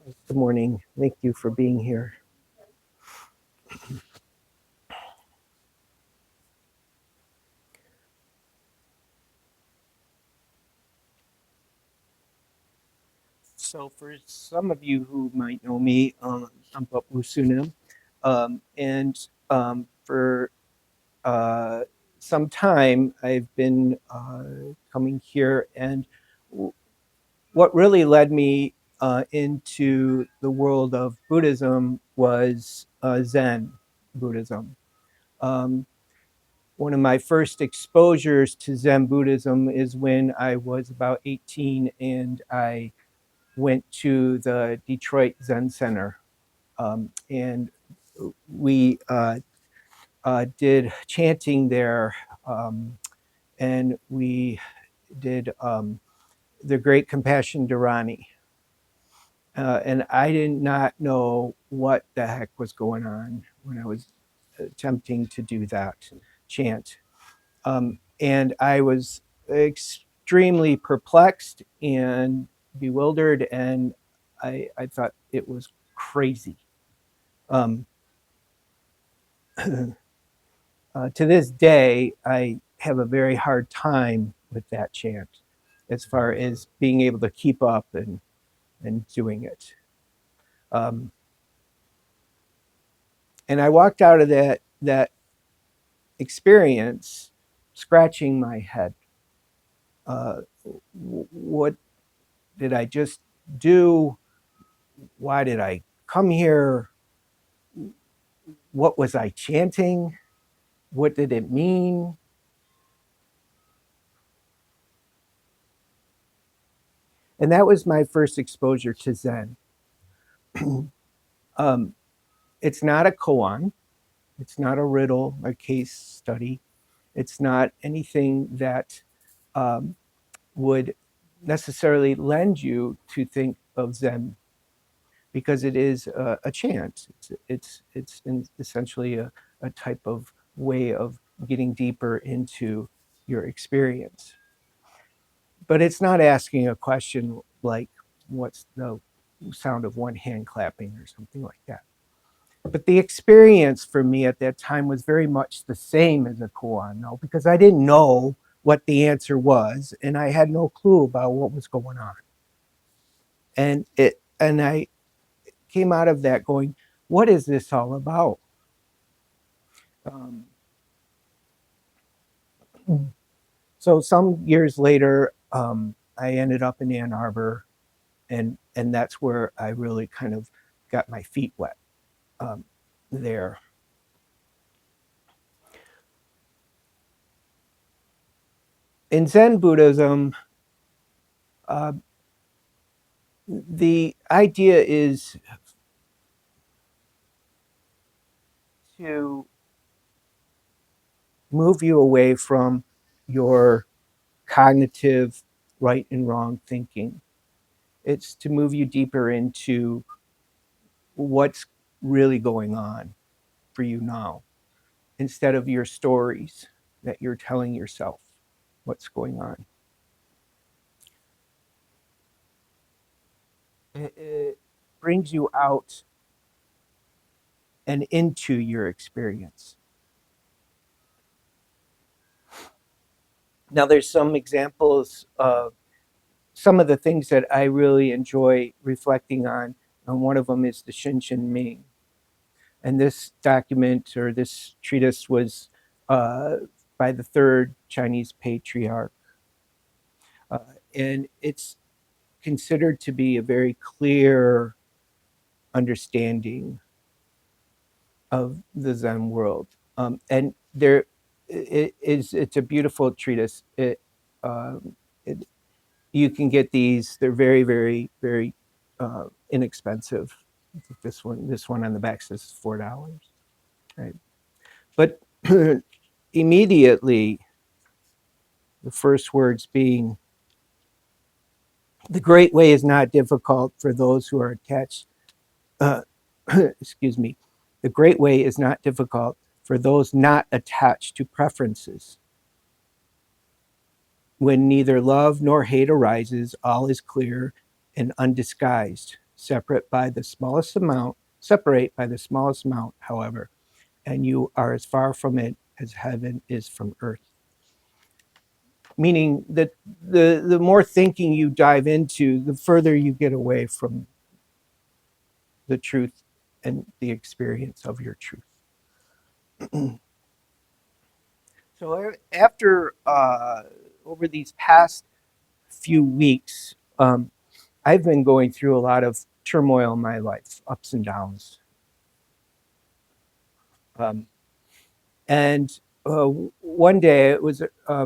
Good morning. Thank you for being here. So, for some of you who might know me, I'm Bup Woo Sunim, and for uh, some time I've been coming here. And what really led me into the world of Buddhism was Zen Buddhism. Um, One of my first exposures to Zen Buddhism is when I was about 18 and I went to the Detroit Zen Center. And we did chanting there, um, and we did the Great Compassion Dharani. And I did not know what the heck was going on when I was attempting to do that chant. And I was extremely perplexed and bewildered, and I thought it was crazy. Um, to this day, I have a very hard time with that chant as far as being able to keep up and doing it. Um, and I walked out of that experience scratching my head. What did I just do? Why did I come here? What was I chanting? What did it mean? And that was my first exposure to Zen. um, it's not a koan, it's not a riddle, a case study. It's not anything that um, would necessarily lend you to think of Zen, because it is a chant. It's essentially a type of way of getting deeper into your experience. But it's not asking a question like, what's the sound of one hand clapping or something like that. But the experience for me at that time was very much the same as a koan, no, because I didn't know what the answer was, and I had no clue about what was going on. And I came out of that going, what is this all about? Um, so some years later, I ended up in Ann Arbor, and that's where I really kind of got my feet wet um, there. In Zen Buddhism, uh, the idea is to move you away from your cognitive right and wrong thinking. It's to move you deeper into what's really going on for you now, instead of your stories that you're telling yourself what's going on. It brings you out and into your experience. Now, there's some examples of some of the things that I really enjoy reflecting on, and one of them is the Shinshin Ming. And this document or this treatise was uh, by the third Chinese patriarch. Uh, and it's considered to be a very clear understanding of the Zen world. And there, it's a beautiful treatise. It, you can get these; they're very, very, very inexpensive. This one on the back says $4, right? But immediately, the first words being, "The great way is not difficult for those who are attached." Uh, excuse me. The great way is not difficult for those not attached to preferences. When neither love nor hate arises, all is clear and undisguised. separate by the smallest amount, however, and you are as far from it as heaven is from earth. Meaning that the more thinking you dive into, the further you get away from the truth and the experience of your truth. So after over these past few weeks, I've been going through a lot of turmoil in my life, ups and downs. And one day, it was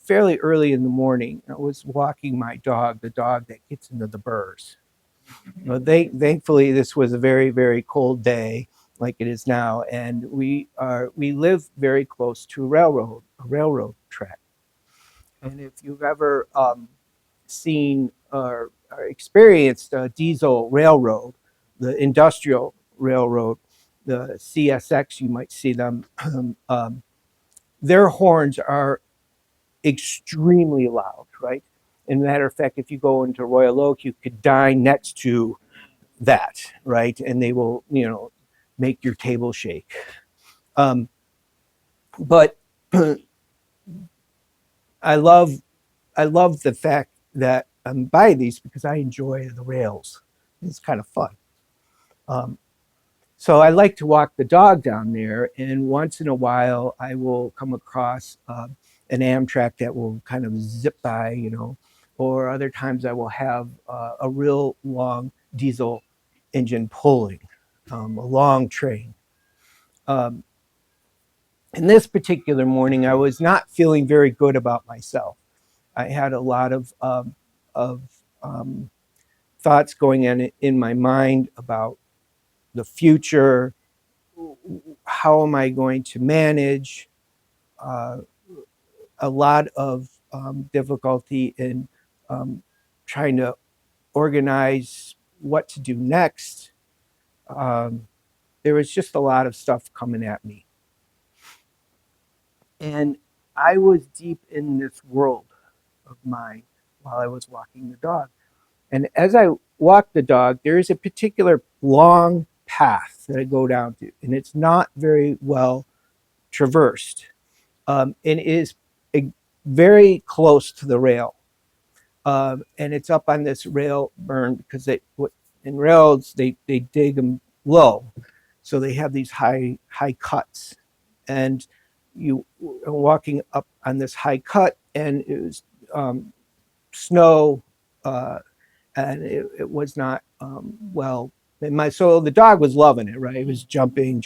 fairly early in the morning, I was walking my dog, the dog that gets into the burrs. Thankfully, this was a very, very cold day, like it is now, and we live very close to a railroad track. And if you've ever seen or experienced a diesel railroad, the industrial railroad, the CSX, you might see them. Their horns are extremely loud, right? And matter of fact, if you go into Royal Oak, you could dine next to that, right? And they will, make your table shake. But I love the fact that I'm by these because I enjoy the rails. It's kind of fun. So I like to walk the dog down there, and once in a while I will come across an Amtrak that will kind of zip by, or other times I will have a real long diesel engine pulling, a long train. And this particular morning, I was not feeling very good about myself. I had a lot of thoughts going in my mind about the future. How am I going to manage? A lot of difficulty in trying to organize what to do next. There was just a lot of stuff coming at me. And I was deep in this world of mine while I was walking the dog. And as I walk the dog, there is a particular long path that I go down to, and it's not very well traversed. And it is very close to the rail. And it's up on this rail burn because in rails, they dig them low. So they have these high cuts. And you are walking up on this high cut, and it was snow, and it was not well. So the dog was loving it, right? It was jumping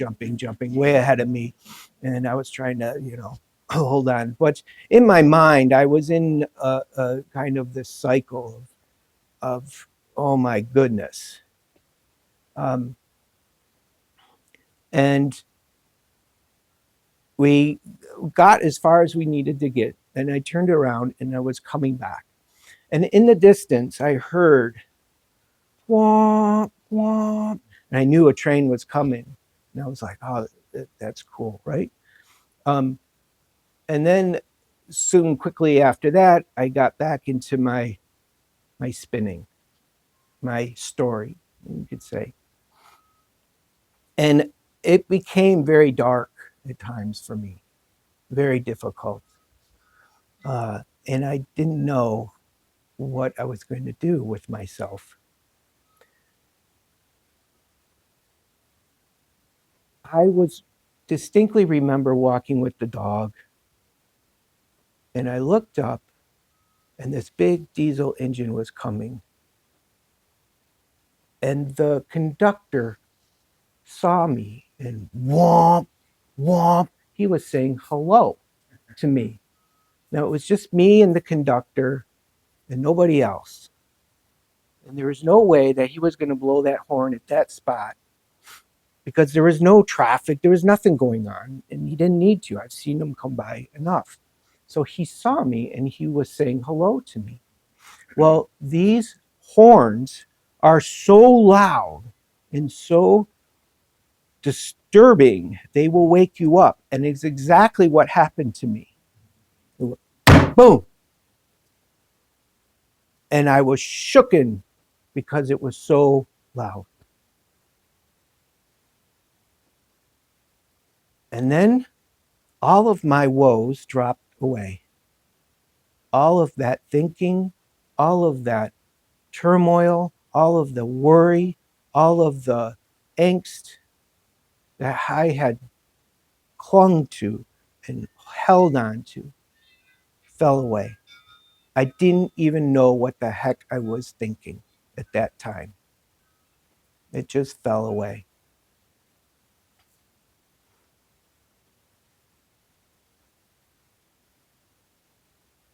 way ahead of me, and I was trying to, hold on. But in my mind, I was in a kind of this cycle of oh my goodness, and we got as far as we needed to get, and I turned around and I was coming back, and in the distance, I heard womp womp, and I knew a train was coming, and I was like, oh, that's cool, right? And then quickly after that, I got back into my spinning, my story, you could say. And it became very dark at times for me, very difficult. And I didn't know what I was going to do with myself. I was distinctly remember walking with the dog, and I looked up, and this big diesel engine was coming. And the conductor saw me, and womp, womp, he was saying hello to me. Now, it was just me and the conductor and nobody else. And there was no way that he was going to blow that horn at that spot because there was no traffic. There was nothing going on, and he didn't need to. I've seen him come by enough. So he saw me, and he was saying hello to me. Well, these horns are so loud and so disturbing, they will wake you up. And it's exactly what happened to me. Boom. And I was shooken because it was so loud. And then all of my woes dropped away. All of that thinking, all of that turmoil, all of the worry, all of the angst that I had clung to and held on to fell away. I didn't even know what the heck I was thinking at that time. It just fell away.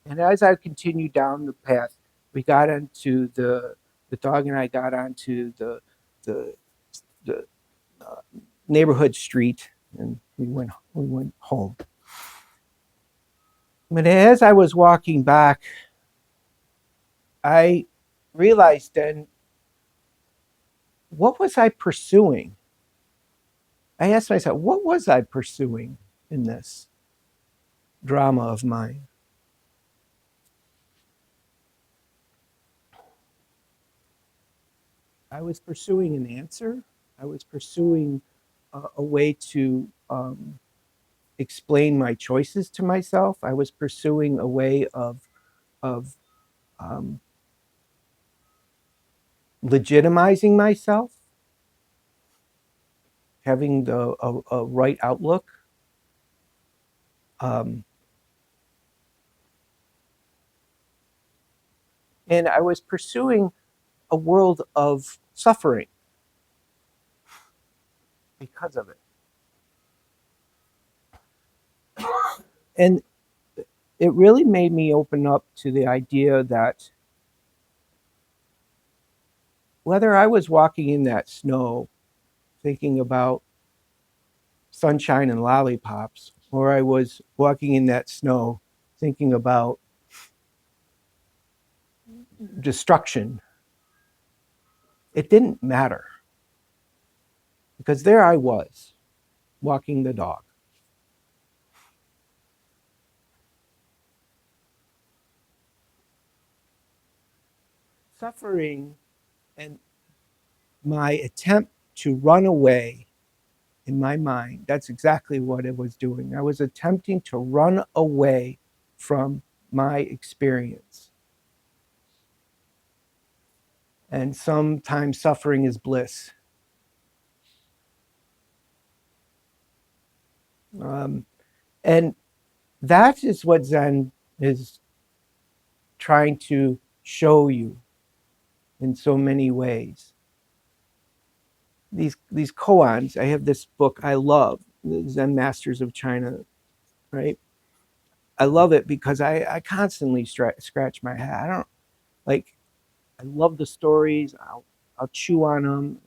And as I continued down the path, we got onto the dog and I got onto the the neighborhood street, and we went home. But as I was walking back, I realized then, what was I pursuing? I asked myself, what was I pursuing in this drama of mine? I was pursuing an answer. I was pursuing a way to explain my choices to myself. I was pursuing a way of um, legitimizing myself, having a right outlook. Um, and I was pursuing a world of suffering because of it. And it really made me open up to the idea that whether I was walking in that snow thinking about sunshine and lollipops, or I was walking in that snow thinking about destruction, it didn't matter because there I was walking the dog. Suffering and my attempt to run away in my mind, that's exactly what it was doing. I was attempting to run away from my experience. And sometimes suffering is bliss. Um, and that is what Zen is trying to show you in so many ways. These koans, I have this book I love, the Zen Masters of China, right? I love it because I constantly scratch my head. I don't like. I love the stories. I'll chew on them,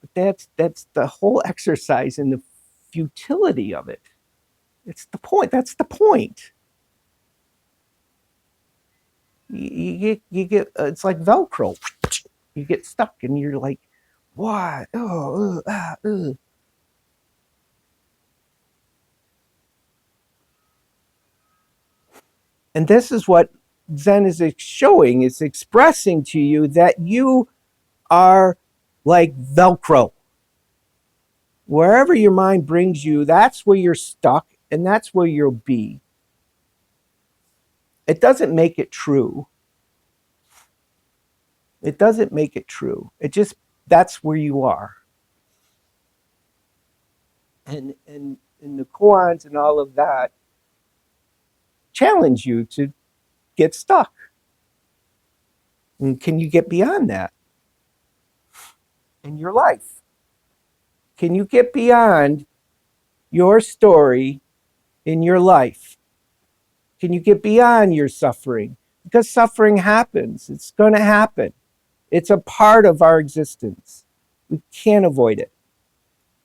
but that's the whole exercise in the futility of it. It's the point. That's the point. You get it's like Velcro. You get stuck and you're like, why? Oh, And this is what Zen is showing. It's expressing to you that you are like Velcro. Wherever your mind brings you, that's where you're stuck and that's where you'll be. It doesn't make it true. It doesn't make it true. It just, that's where you are. And the koans and all of that challenge you to get stuck. And can you get beyond that in your life? Can you get beyond your story in your life? Can you get beyond your suffering? Because suffering happens. It's going to happen. It's a part of our existence. We can't avoid it.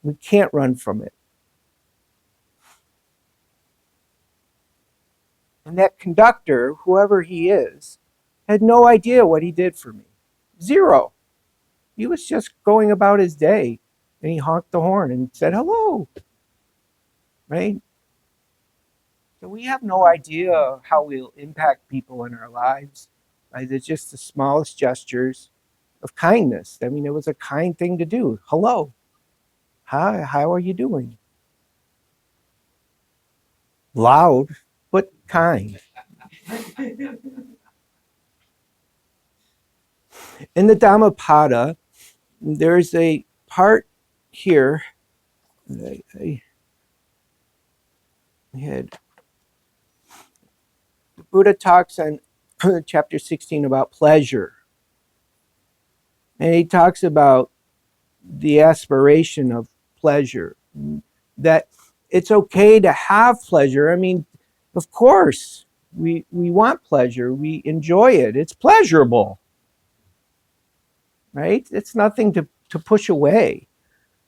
We can't run from it. And that conductor, whoever he is, had no idea what he did for me. Zero. He was just going about his day and he honked the horn and said hello. Right? So we have no idea how we'll impact people in our lives. Right? It's just the smallest gestures. of kindness. I mean, it was a kind thing to do. Hello, how are you doing? Loud, but kind. In the Dhammapada, there's a part here that I had. The Buddha talks on chapter 16 about pleasure. And he talks about the aspiration of pleasure, that it's okay to have pleasure. I mean, of course, we want pleasure. We enjoy it. It's pleasurable, right? It's nothing to push away.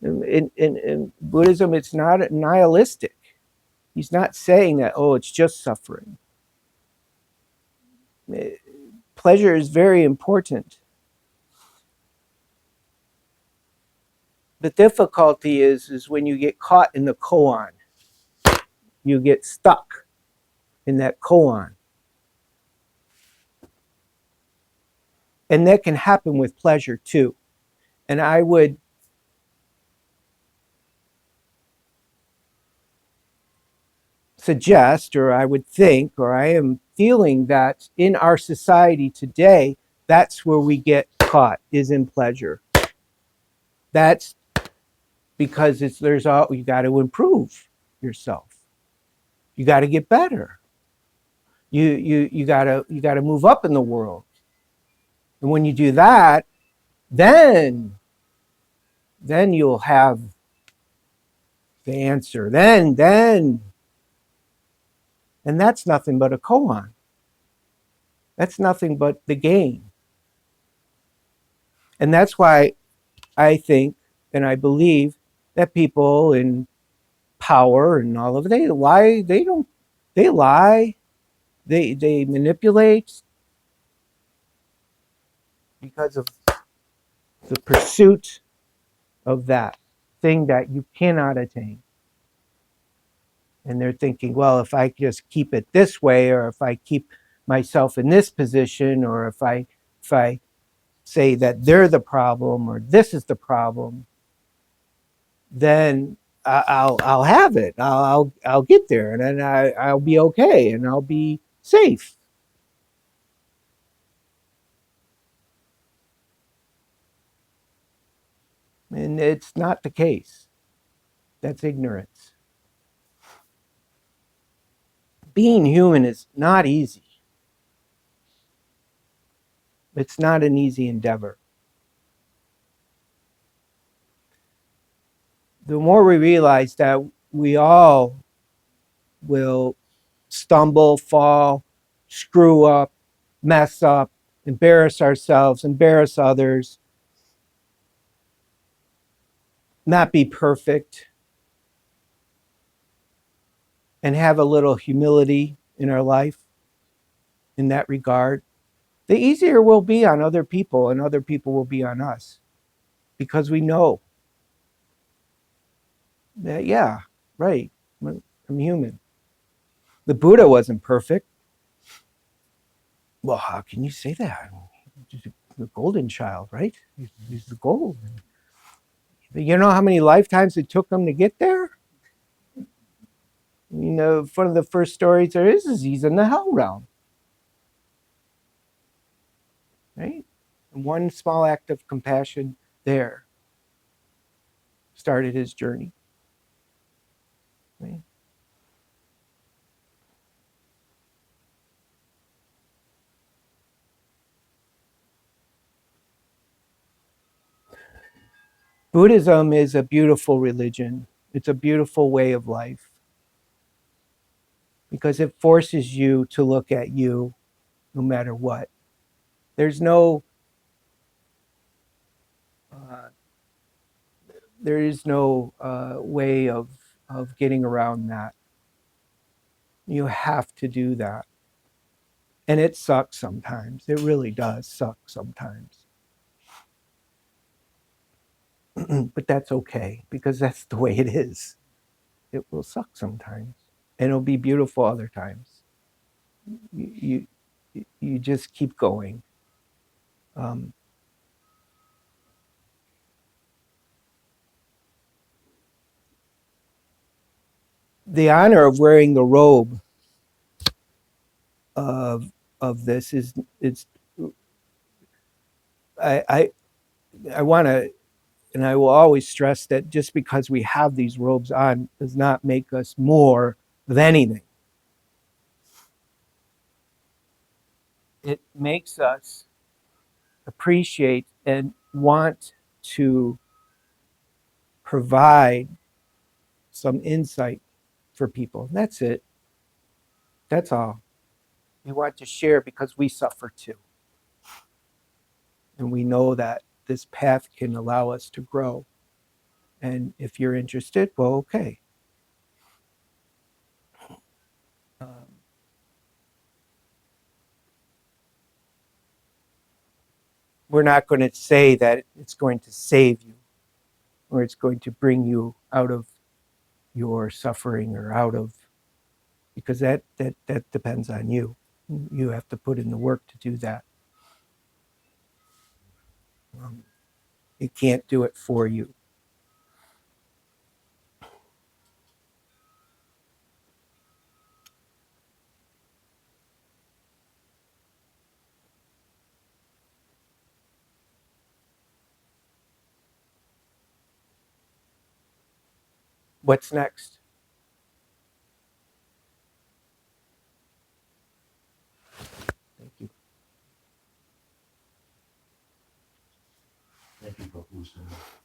In Buddhism, it's not nihilistic. He's not saying that, oh, it's just suffering. Pleasure is very important. The difficulty is when you get caught in the koan. You get stuck in that koan. And that can happen with pleasure too. And I would suggest, or I would think, or I am feeling that in our society today, that's where we get caught, is in pleasure. That's because you got to improve yourself. You got to get better. You got to move up in the world. And when you do that, then you'll have the answer. And that's nothing but a koan. That's nothing but the game. And that's why I think and I believe that people in power and all of it, they lie, they lie, they manipulate because of the pursuit of that thing that you cannot attain. And they're thinking, well, if I just keep it this way, or if I keep myself in this position, or if I say that they're the problem or this is the problem, then I'll have it. I'll get there, and then I'll be okay, and I'll be safe. And it's not the case. That's ignorance. Being human is not easy. It's not an easy endeavor. The more we realize that we all will stumble, fall, screw up, mess up, embarrass ourselves, embarrass others, not be perfect, and have a little humility in our life in that regard, the easier we'll be on other people and other people will be on us, because we know that, yeah, right, I'm human. The Buddha wasn't perfect. Well, how can you say that? He's the golden child, right? He's the gold. You know how many lifetimes it took him to get there? You know, one of the first stories there is he's in the hell realm, right? And one small act of compassion there started his journey, right? Buddhism is a beautiful religion. It's a beautiful way of life because it forces you to look at you no matter what. There's no uh, there is no way of getting around that. You have to do that. And it sucks sometimes. It really does suck sometimes. But that's okay because that's the way it is. It will suck sometimes and it'll be beautiful other times. You just keep going. Um, the honor of wearing the robe of this is it's I want to, and I will always stress that just because we have these robes on does not make us more of anything. It makes us appreciate and want to provide some insight for people. And that's it. That's all. We want to share because we suffer too. And we know that this path can allow us to grow. And if you're interested, well, okay. We're not going to say that it's going to save you or it's going to bring you out of your suffering or out of, because that depends on you. You have to put in the work to do that. It can't do it for you. What's next? Thank you. Thank you, Bup Woo Sunim.